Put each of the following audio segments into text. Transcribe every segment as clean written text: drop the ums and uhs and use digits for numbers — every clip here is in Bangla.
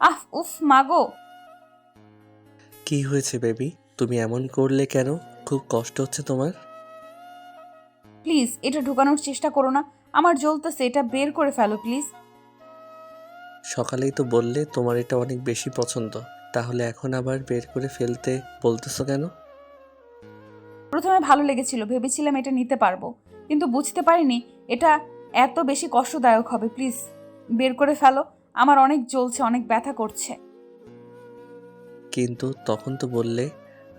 আহ উফ মাগো। কি হয়েছে বেবি? তুমি এমন করলে কেন? খুব কষ্ট হচ্ছে তোমার? প্লিজ এটা ঢুকানোর চেষ্টা করো না। আমার জ্বলতেছে, এটা বের করে ফেলো প্লিজ। সকালেই তো বললে তোমার এটা অনেক বেশি পছন্দ, তাহলে এখন আবার বের করে ফেলতে বলতেছো কেন? প্রথমে ভালো লেগেছিল, ভেবেছিলাম এটা নিতে পারবো, কিন্তু বুঝতে পারিনি এটা এত বেশি কষ্টদায়ক হবে। প্লিজ বের করে ফেলো, আমার অনেক জ্বলছে, অনেক ব্যথা করছে। কিন্তু তখন তো বললে,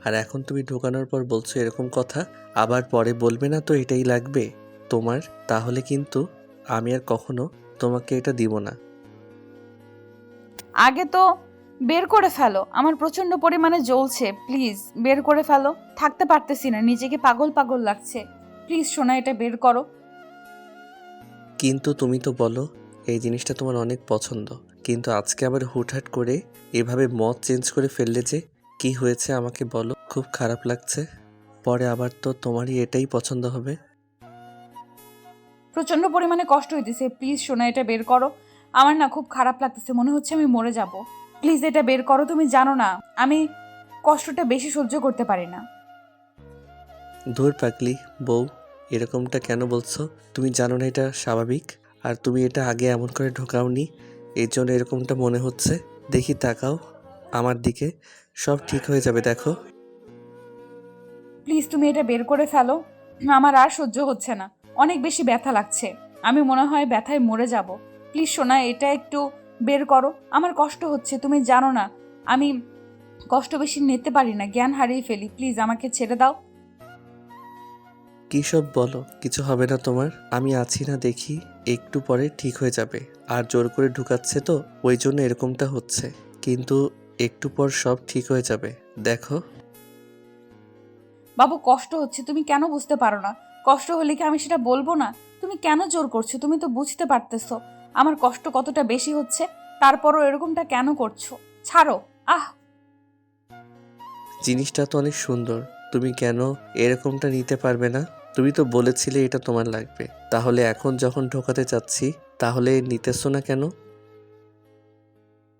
আর এখন তুমি ঢোকানোর পর বলছো এরকম কথা। আবার পরে বলবে না তো এটাই লাগবে তোমার, তাহলে কিন্তু আমি আর কখনো তোমাকে এটা দিব না। আগে তো বের করে ফেলো, আমার প্রচন্ড পরিমাণে জ্বলছে, প্লিজ বের করে ফেলো। থাকতে পারতেছি না, নিজেকে পাগল পাগল লাগছে। প্লিজ সোনা, এটা বের করো। কিন্তু তুমি তো বলো এই জিনিসটা তোমার অনেক পছন্দ, কিন্তু আজকে আবার হুটহাট করে এভাবে মত চেঞ্জ করে ফেললে যে? কি হয়েছে আমাকে বলো, খুব খারাপ লাগছে। পরে আবার তো তোমারই এটাই পছন্দ হবে। প্রচন্ড পরিমাণে কষ্ট হইতেছে, প্লিজ সোনা এটা বের করো। আমার না খুব খারাপ লাগতেছে, মনে হচ্ছে আমি মরে যাব। প্লিজ এটা বের করো, তুমি জানো না আমি কষ্টটা বেশি সহ্য করতে পারি না। ধুর পাগলি বউ, এরকমটা কেন বলছো? তুমি জানো না এটা স্বাভাবিক? আর তুমি এটা আগে এমন করে ঢোকাওনি, এর জন্য এরকমটা মনে হচ্ছে। দেখি তাকাও আমার দিকে, সব ঠিক হয়ে যাবে দেখো। প্লিজ তুমি এটা বের করে ফেলো, আমার আর সহ্য হচ্ছে না, অনেক বেশি ব্যথা লাগছে, আমি মনে হয় ব্যথায় মরে যাব। প্লিজ সোনা এটা একটু বের করো, আমার কষ্ট হচ্ছে, তুমি জানো না আমি কষ্ট বেশি নিতে পারি না, জ্ঞান হারিয়ে ফেলি। প্লিজ আমাকে ছেড়ে দাও। কী সব বলো, কিছু হবে না তোমার, আমি আছি না দেখি, একটু পরে ঠিক হয়ে যাবে। আর জোর করে ঢুকাচ্ছে তো, ওই জন্য এরকমটা হচ্ছে, কিন্তু একটু পর সব ঠিক হয়ে যাবে দেখো। বাবু কষ্ট হচ্ছে, তুমি কেন বুঝতে পারো না? কষ্ট হলে কি আমি সেটা বলবো না? তুমি কেন জোর করছো? তুমি তো বুঝতে পারতেছো আমার কষ্ট কতটা বেশি হচ্ছে, তারপরও এরকমটা কেন করছো? ছাড়ো। আহ। জিনিসটা তো অনেক সুন্দর, তুমি কেন এরকমটা নিতে পারবে না? তুমি তো বলেছিলে এটা তোমার লাগবে, তাহলে এখন যখন ঢোকাতে চাচ্ছি তাহলে নিতেছো না কেন?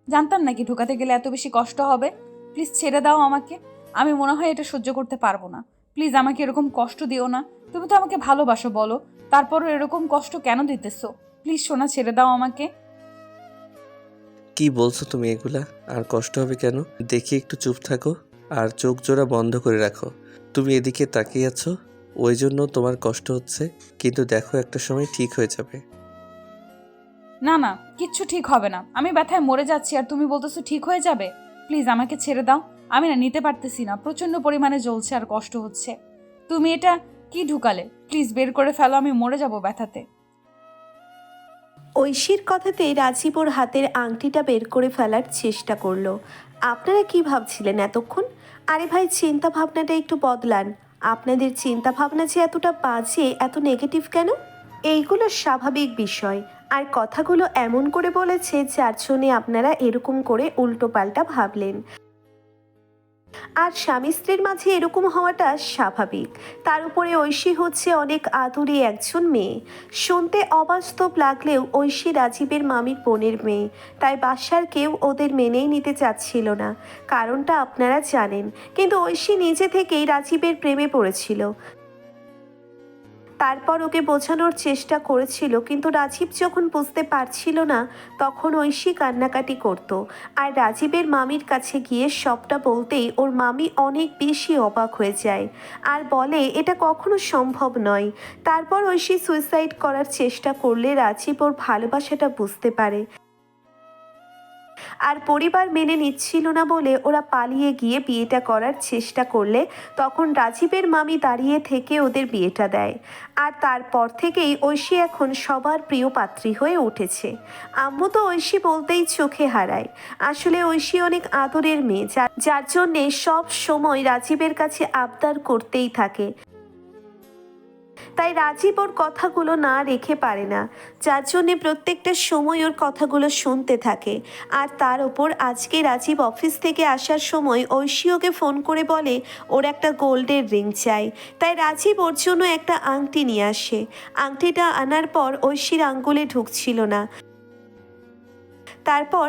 জানতাম নাকি ঢোকাতে গেলে এত বেশি কষ্ট হবে। প্লিজ ছেড়ে দাও আমাকে, আমি মনে হয় এটা সহ্য করতে পারবো না। প্লিজ আমাকে এরকম কষ্ট দিও না, তুমি তো আমাকে ভালোবাসো বলো, তারপরও এরকম কষ্ট কেন দিতেছো? প্লিজ সোনা ছেড়ে দাও আমাকে। কি বলছো তুমি এগুলা? আর কষ্ট হবে কেন? দেখি একটু চুপ থাকো, আর চোখ জোড়া বন্ধ করে রাখো। তুমি এদিকে তাকিয়ে আছো, ওই জন্য তোমার কষ্ট হচ্ছে, কিন্তু দেখো একটা সময় ঠিক হয়ে যাবে। না না, কিচ্ছু ঠিক হবে না, আমি ব্যথায় মরে যাচ্ছি আর তুমি বলতেছো ঠিক হয়ে যাবে। প্লিজ আমাকে ছেড়ে দাও, আমি না নিতে পারতেছি না, প্রচন্ড পরিমাণে জ্বলছে আর কষ্ট হচ্ছে। তুমি এটা কি ঢুকালে? প্লিজ বের করে ফেলো, আমি মরে যাব ব্যথাতে। ঐশীর কথাতে রাজীব ওর হাতের আংটিটা বের করে ফেলার চেষ্টা করলো। আপনারা কি ভাবছিলেন এতক্ষণ? আরে ভাই, চিন্তা ভাবনাটা একটু বদলান। আপনাদের চিন্তা ভাবনা যে এতটা বাজে, এত নেগেটিভ কেন? এইগুলো স্বাভাবিক বিষয়। আর কথাগুলো এমন করে বলেছে যার জন্যে আপনারা এরকম করে উল্টোপাল্টা ভাবলেন। আর স্বামী স্ত্রীর মাঝে এরকম হওয়াটা স্বাভাবিক। তার উপরে ঐশী হচ্ছে অনেক আদুরে একজন মেয়ে। শুনতে অবাস্তব লাগলেও ঐশী রাজীবের মামির বোনের মেয়ে, তাই বাসার কেউ ওদের মেনেই নিতে চাচ্ছিল না। কারণটা আপনারা জানেন। কিন্তু ঐশী নিজে থেকেই রাজীবের প্রেমে পড়েছিল। তারপর ওকে বোঝানোর চেষ্টা করেছিল, কিন্তু রাজীব যখন বুঝতে পারছিল না, তখন ঐশী কান্নাকাটি করত। আর রাজীবের মামির কাছে গিয়ে সবটা বলতেই ওর মামি অনেক বেশি অবাক হয়ে যায় আর বলে এটা কখনো সম্ভব নয়। তারপর ঐশী সুইসাইড করার চেষ্টা করলে রাজীব ওর ভালোবাসাটা বুঝতে পারে। আর পরিবার মেনে নিচ্ছিল না বলে ওরা পালিয়ে গিয়ে বিয়েটা করার চেষ্টা করলে তখন রাজীবের মামি দাঁড়িয়ে থেকে ওদের বিয়েটা দেয়। আর তারপর থেকেই ঐশী এখন সবার প্রিয় পাত্রী হয়ে উঠেছে। আম্মু তো ঐশী বলতেই চোখে হারায়। আসলে ঐশী অনেক আদরের মেয়ে, যার জন্যে সব সময় রাজীবের কাছে আবদার করতেই থাকে। তাই রাজীব ওর কথাগুলো না রেখে পারে না, যার জন্যে প্রত্যেকটা সময় ওর কথাগুলো শুনতে থাকে। আর তার ওপর আজকে রাজীব অফিস থেকে আসার সময় ঐশী ওকে ফোন করে বলে ওর একটা গোল্ডের রিং চাই। তাই রাজীব ওর জন্য একটা আংটি নিয়ে আসে। আংটিটা আনার পর ঐশীর আঙ্গুলে ঢুকছিল না। তারপর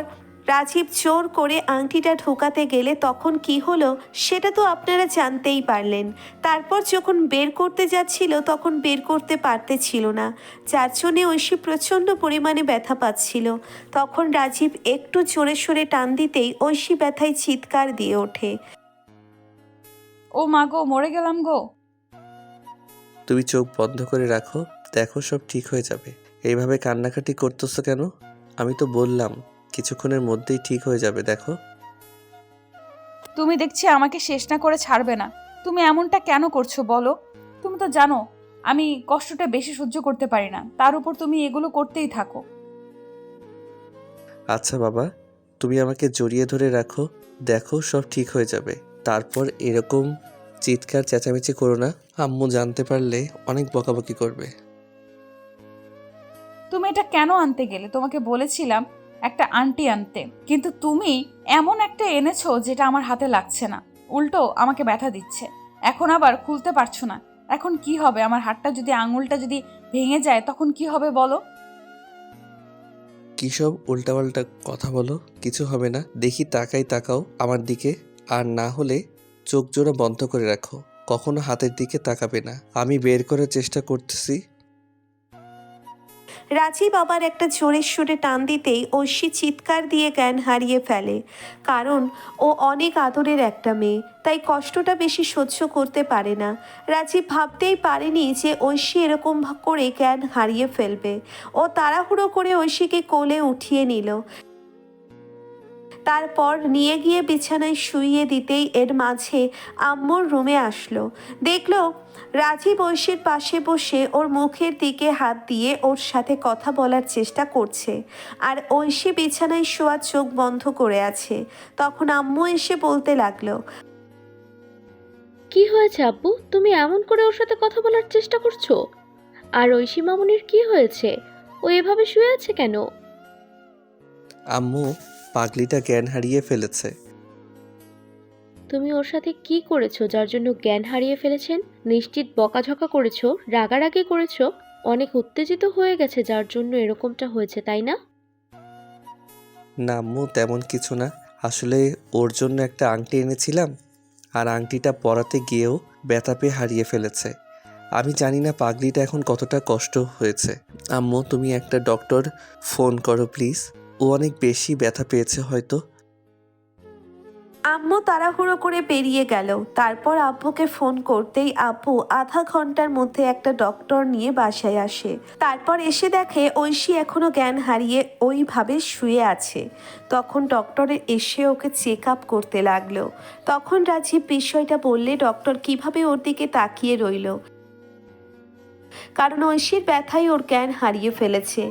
রাজীব জোর করে আংটিটা ঢোকাতে গেলে তখন কি হলো সেটা তো আপনারা জানতেই পারলেন। তারপর যখন বের করতে যাচ্ছিল তখন বের করতে পারতেছিল না, যার জন্যে ঐশী প্রচণ্ড পরিমাণে ব্যথা পাচ্ছিল। তখন রাজীব একটু জোরে সোরে টান দিতেই ঐশী ব্যথায় চিৎকার দিয়ে ওঠে। ও মা গো, মরে গেলাম গো। তুমি চোখ বন্ধ করে রাখো, দেখো সব ঠিক হয়ে যাবে। এইভাবে কান্নাকাটি করতেছো কেন? আমি তো বললাম কিছুক্ষণের মধ্যেই ঠিক হয়ে যাবে, দেখো। তুমি দেখছি আমাকে শেষ না করে ছাড়বে না। তুমি এমনটা কেন করছো বলো? তুমি তো জানো আমি কষ্টটা বেশি সহ্য করতে পারি না, তার উপর তুমি এগুলো করতেই থাকো। আচ্ছা বাবা, তুমি আমাকে জড়িয়ে ধরে রাখো, দেখো সব ঠিক হয়ে যাবে। তারপর এরকম চিৎকার চেঁচামেচি করো না, আম্মু জানতে পারলে অনেক বকাবকি করবে। তুমি এটা কেন আনতে গেলে? তোমাকে বলেছিলাম একটা আন্টি আনতে, কিন্তু তুমি এমন একটা এনেছো যেটা আমার হাতে লাগছে না, উল্টো আমাকে ব্যথা দিচ্ছে। এখন আবার খুলতে পারছো না। এখন কি হবে? আমার হাতটা যদি, আঙুলটা যদি ভেঙে যায় তখন কি হবে বলো? কী সব উল্টাপাল্টা কথা বলো, কিছু হবে না। দেখি তাকাও আমার দিকে, আর না হলে চোখ জোড়া বন্ধ করে রাখো, কখনো হাতের দিকে তাকাবে না। আমি বের করার চেষ্টা করতেছি। রাজীব আবার একটা জোরের সুরে টান দিতেই ঐশী চিৎকার দিয়ে জ্ঞান হারিয়ে ফেলে। কারণ ও অনেক আদরের একটা মেয়ে, তাই কষ্টটা বেশি সহ্য করতে পারে না। রাজীব ভাবতেই পারেনি যে ঐশী এরকম করে জ্ঞান হারিয়ে ফেলবে। ও তাড়াহুড়ো করে ঐশীকে কোলে উঠিয়ে নিল। তারপর নিয়ে গিয়ে বিছানায় শুইয়ে দিতেই এর মাঝে আম্মুর রুমে আসলো। দেখলো রাজীব ঐশীর পাশে বসে ওর মুখের দিকে হাত দিয়ে ওর সাথে কথা বলার চেষ্টা করছে, আর ঐশী বিছানায় শোয়া চোখ বন্ধ করে আছে। তখন আম্মু এসে বলতে লাগলো, কি হয়েছে আব্বু? তুমি এমন করে ওর সাথে কথা বলার চেষ্টা করছো? আর ঐশী মামুনির কি হয়েছে? ও এভাবে শুয়ে আছে কেন? আম্মু, পাগলিটা জ্ঞান হারিয়ে ফেলেছে। তুমি ওর সাথে কি করেছো যার জন্য জ্ঞান হারিয়ে ফেলেছেন? নিশ্চিত বকাঝকা করেছো, রাগারাগি করেছো, অনেক উত্তেজিত হয়ে গেছে যার জন্য এরকমটা হয়েছে, তাই না? না আম্মু, তেমন কিছু না। আসলে ওর জন্য একটা আংটি এনেছিলাম, আর আংটিটা পরাতে গিয়েও ব্যথা পেয়ে হারিয়ে ফেলেছে। আমি জানি না পাগলিটা এখন কতটা কষ্ট হয়েছে। আম্মু, তুমি একটা ডক্টর ফোন করো প্লিজ, ও অনেক বেশি ব্যথা পেয়েছে হয়তো। আম্মু তাড়াহুড়ো করে বেরিয়ে গেল। তারপর আব্বুকে ফোন করতেই আব্বু আধা ঘন্টার মধ্যে একটা ডক্টর নিয়ে বাসায় আসে। তারপর এসে দেখে ঐশী এখনো জ্ঞান হারিয়ে ওইভাবে শুয়ে আছে। তখন ডক্টরের এসে ওকে চেক আপ করতে লাগলো। তখন রাজীব বিষয়টা বললে ডক্টর কিভাবে ওর দিকে তাকিয়ে রইল, কারণ ঐশীর ব্যথায় ওর জ্ঞান হারিয়ে ফেলেছে।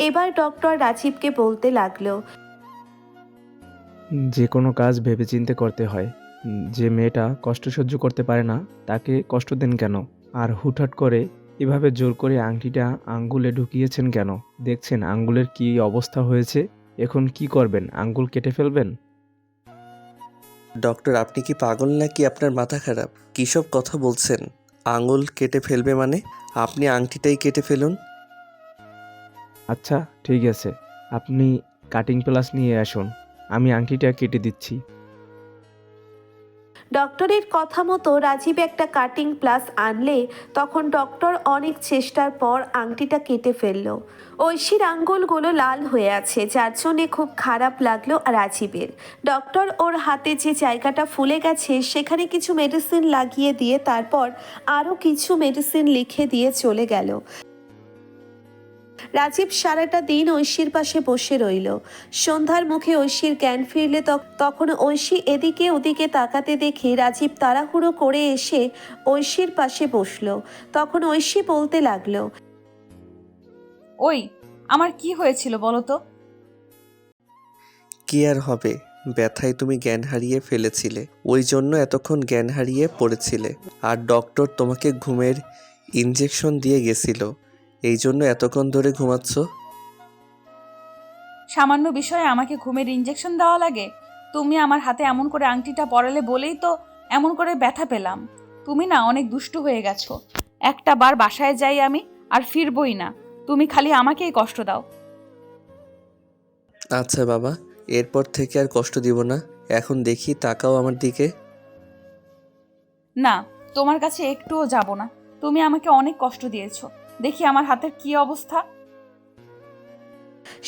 এবার ডক্টর রাজীবকে বলতে লাগলো, যে কোনো কাজ ভেবেচিন্তে করতে হয়। যে মেয়েটা কষ্ট সহ্য করতে পারে না তাকে কষ্ট দেন কেন? আর হুটহাট করে এভাবে জোর করে আংটিটা আঙ্গুলে ঢুকিয়েছেন কেন? দেখছেন আঙ্গুলের কি অবস্থা হয়েছে। এখন কি করবেন? আঙ্গুল কেটে ফেলবেন? ডক্টর, আপনি কি পাগল নাকি আপনার মাথা খারাপ? কী সব কথা বলছেন? আঙুল কেটে ফেলবে মানে? আপনি আংটিটাই কেটে ফেলুন। আচ্ছা ঠিক আছে, আপনি কাটিং প্লাস নিয়ে আসুন, আমি আংটিটা কেটে দিচ্ছি। ডক্টরের কথা মতো রাজীব একটা কাটিং প্লাস আনলে তখন ডক্টর অনেক চেষ্টার পর আংটিটা কেটে ফেলল। ঐশীর আঙ্গুলগুলো লাল হয়ে আছে, যার জন্যে খুব খারাপ লাগলো রাজীবের। ডক্টর ওর হাতে যে জায়গাটা ফুলে গেছে সেখানে কিছু মেডিসিন লাগিয়ে দিয়ে তারপর আরও কিছু মেডিসিন লিখে দিয়ে চলে গেল। রাজীব সারাটা দিন ঐশীর পাশে বসে রইল। সন্ধ্যার মুখে ঐশীর জ্ঞান ফিরলে তখন ঐশী এদিকে ওদিকে তাকাতে দেখে রাজীব তাড়াহুড়ো করে এসে ঐশীর পাশে বসলো। তখন ঐশী বলতে লাগলো, ওই, আমার কি হয়েছিল বলো তো? কি আর হবে, ব্যথায় তুমি জ্ঞান হারিয়ে ফেলেছিলে, ওই জন্য এতক্ষণ জ্ঞান হারিয়ে পড়েছিলে। আর ডক্টর তোমাকে ঘুমের ইনজেকশন দিয়ে গেছিল, এই জন্য এতক্ষণ ধরে ঘুমাচ্ছ। সামান্য বিষয়ে আমাকে ঘুমের ইঞ্জেকশন দেওয়া লাগে? তুমি আমার হাতে এমন করে আংটিটা পরালে বলেই তো এমন করে ব্যথা পেলাম। তুমি না অনেক দুষ্টু হয়ে গেছো। একটা বার বাসায় যাই আমি, আর ফিরবই না। তুমি খালি আমাকেই কষ্ট দাও। আচ্ছা বাবা, এরপর থেকে আর কষ্ট দিব না। এখন দেখি, তাকাও আমার দিকে। না, তোমার কাছে একটুও যাব না। তুমি আমাকে অনেক কষ্ট দিয়েছো। দেখি আমার হাতের কি অবস্থা।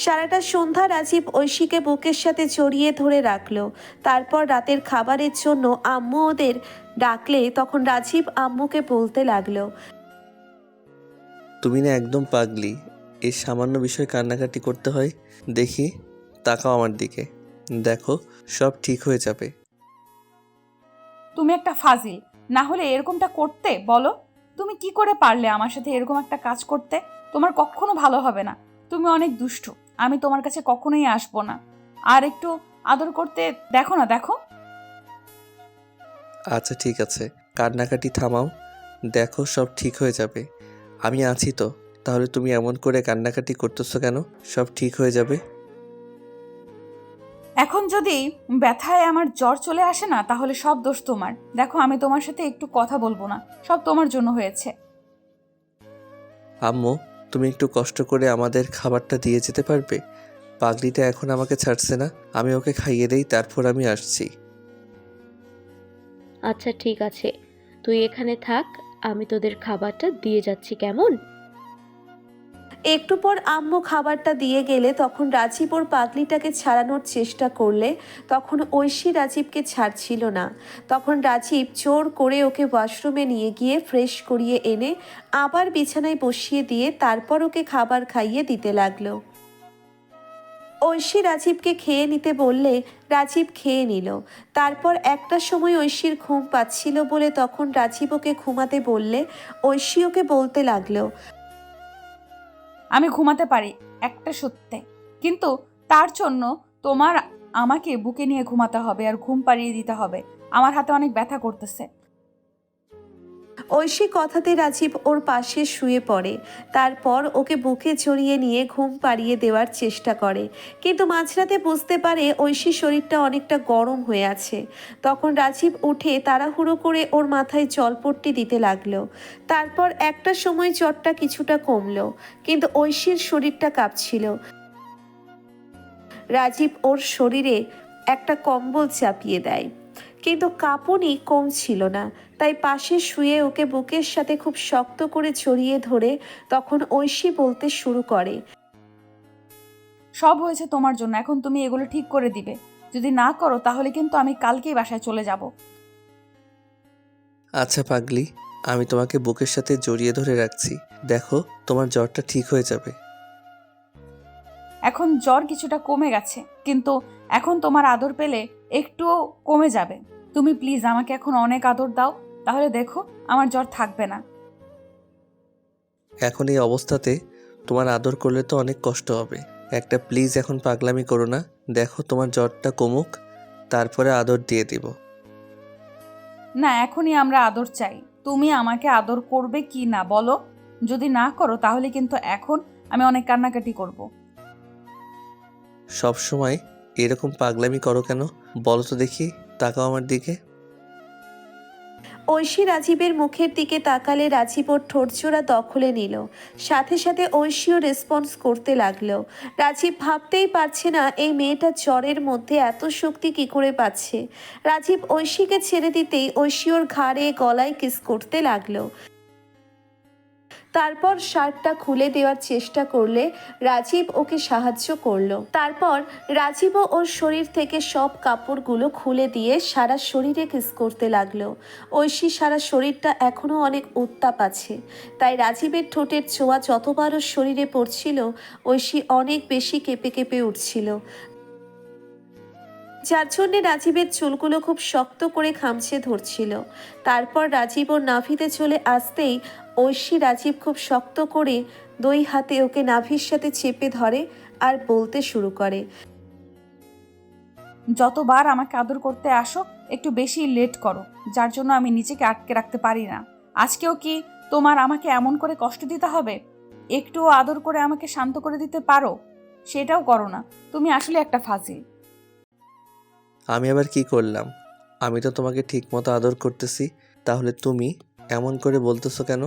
সারাটা সন্ধ্যা রাজীব ঐশীকে বুকের সাথে জড়িয়ে ধরে রাখলো। তারপর রাতের খাবারের জন্য আম্মু ওদের ডাকলে তখন রাজীব আম্মুকে বলতে লাগলো, তুমি না একদম পাগলি। এই সামান্য বিষয়ে কান্নাকাটি করতে হয়? দেখি, তাকাও আমার দিকে। দেখো, সব ঠিক হয়ে যাবে। তুমি একটা ফাজিল। না হলে এরকমটা করতে বলো? তুমি কি করে পারলে আমার সাথে এরকম একটা কাজ করতে? তোমার কখনো ভালো হবে না। তুমি অনেক দুষ্টু। আমি তোমার কাছে কখনোই আসবো না। আর একটু আদর করতে দেখো না, দেখো। আচ্ছা ঠিক আছে, কান্নাকাটি থামাও। দেখো, সব ঠিক হয়ে যাবে। আমি আছি তো। তাহলে তুমি এমন করে কান্নাকাটি করতেছো কেন? সব ঠিক হয়ে যাবে। এখন যদি ব্যথায় আমার জ্বর চলে আসে না, তাহলে সব দোষ তোমার। দেখো, আমি তোমার সাথে একটু কথা বলবো না। সব তোমার জন্য হয়েছে। আম্মু, তুমি একটু কষ্ট করে আমাদের খাবারটা দিয়ে যেতে পারবে? পাগলিটা এখন আমাকে ছাড়ছে না। আমি ওকে খাইয়ে দেই, তারপর আমি আসছি। আচ্ছা ঠিক আছে, তুই এখানে থাক, আমি তোদের খাবারটা দিয়ে যাচ্ছি, কেমন? একটু পর আম্মু খাবারটা দিয়ে গেলে তখন রাজীব ওর পাগলিটাকে ছাড়ানোর চেষ্টা করলে তখন ঐশী রাজীবকে ছাড়ছিল না। তখন রাজীব জোর করে ওকে ওয়াশরুমে নিয়ে গিয়ে ফ্রেশ করিয়ে এনে আবার বিছানায় বসিয়ে দিয়ে তারপর ওকে খাবার খাইয়ে দিতে লাগলো। ঐশী রাজীবকে খেয়ে নিতে বললে রাজীব খেয়ে নিল। তারপর একটা সময় ঐশীর ঘুম পাচ্ছিল বলে তখন রাজীব ওকে ঘুমাতে বললে ঐশী ওকে বলতে লাগলো, আমি ঘুমাতে পারি, একটা সত্যি। কিন্তু তার জন্য তোমার আমাকে বুকে নিয়ে ঘুমাতে হবে আর ঘুম পাড়িয়ে দিতে হবে। আমার হাতে অনেক ব্যথা করতেছে। ঐশী কথাতে রাজীব ওর পাশে শুয়ে পড়ে। তারপর ওকে বুকে জড়িয়ে নিয়ে ঘুম পাড়িয়ে দেওয়ার চেষ্টা করে, কিন্তু মাঝরাতে বুঝতে পারে ঐশীর শরীরটা অনেকটা গরম হয়ে আছে। তখন রাজীব উঠে তাড়াহুড়ো করে ওর মাথায় জলপট্টি দিতে লাগলো। তারপর একটা সময় জ্বরটা কিছুটা কমলো, কিন্তু ঐশীর শরীরটা কাঁপছিল। রাজীব ওর শরীরে একটা কম্বল চাপিয়ে দেয়, কিন্তু কাঁপুনি কমছিল না। তাই পাশে শুয়ে ওকে বুকের সাথে খুব শক্ত করে জড়িয়ে ধরে তখন ঐশী বলতে শুরু করে, সব হয়েছে তোমার জন্য। এখন তুমি এগুলো ঠিক করে দিবে। যদি না করো তাহলে কিন্তু আমি কালকেই বাসায় চলে যাব। আচ্ছা পাগলি, আমি তোমাকে বুকের সাথে জড়িয়ে ধরে রাখছি। দেখো, তোমার জ্বরটা ঠিক হয়ে যাবে। এখন জ্বর কিছুটা কমে গেছে, কিন্তু এখন তোমার আদর পেলে একটুও কমে যাবে। তুমি প্লিজ আমাকে এখন অনেক আদর দাও, তাহলে দেখো আমার জ্বর থাকবে না। এখন এই অবস্থাতে তোমার আদর করলে তো অনেক কষ্ট হবে। একটা প্লিজ এখন পাগলামি করো না। দেখো, তোমার জ্বরটা কমুক, তারপরে আদর দিয়ে দিব। না, এখনই আমরা আদর চাই। তুমি আমাকে আদর করবে কি না বলো? যদি না করো তাহলে কিন্তু এখন আমি অনেক কান্নাকাটি করব। সব সময় এরকম পাগলামি করো কেন? বলো তো দেখি, তাকাও আমার দিকে। ঐশী রাজীবের মুখের দিকে তাকালে রাজীব ওর ঠোঁটজোড়া দখলে নিল। সাথে সাথে ঐশীও রেসপন্স করতে লাগলো। রাজীব ভাবতেই পারছে না এই মেয়েটা জ্বরের মধ্যে এত শক্তি কি করে পাচ্ছে। রাজীব ঐশীকে ছেড়ে দিতেই ঐশী ওর ঘাড়ে গলায় কিস করতে লাগলো। তারপর শার্টটা খুলে দেওয়ার চেষ্টা করলে রাজীব ওকে সাহায্য করলো। তারপর রাজীবও ওর শরীর থেকে সব কাপড়গুলো খুলে দিয়ে সারা শরীরে কিস করতে লাগলো। ঐশী সারা শরীরটা এখনও অনেক উত্তাপ আছে, তাই রাজীবের ঠোঁটের ছোঁয়া যতবার ওর শরীরে পড়ছিল ঐশী অনেক বেশি কেঁপে কেঁপে উঠছিল, যার জন্যে রাজীবের চুলগুলো খুব শক্ত করে খামছে ধরছিল। তারপর রাজীব ওর নাভিতে চলে আসতেই ঐশী রাজীব খুব শক্ত করে দুই হাতে ওকে নাভির সাথে চেপে ধরে আর বলতে শুরু করে, যতবার আমাকে আদর করতে আসো একটু বেশি লেট করো, যার জন্য আমি নিজেকে আটকে রাখতে পারি না। আজকেও কি তোমার আমাকে এমন করে কষ্ট দিতে হবে? একটুও আদর করে আমাকে শান্ত করে দিতে পারো? সেটাও করো না। তুমি আসলে একটা ফাজিল। আমি আবার কি করলাম? আমি তো তোমাকে ঠিকমতো আদর করতেছি, তাহলে তুমি এমন করে বলতেছো কেন?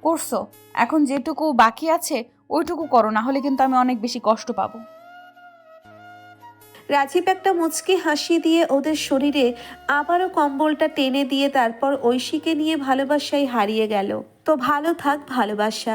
করছো। এখন যেটুকু বাকি আছে ওইটুকু করো, না হলে কিন্তু আমি অনেক বেশি কষ্ট পাবো। রাজীব একটা মুচকি হাসি দিয়ে ওদের শরীরে আবারও কম্বলটা টেনে দিয়ে তারপর ঐশীকে নিয়ে ভালোবাসায় হারিয়ে গেল। তো ভালো থাক ভালোবাসা।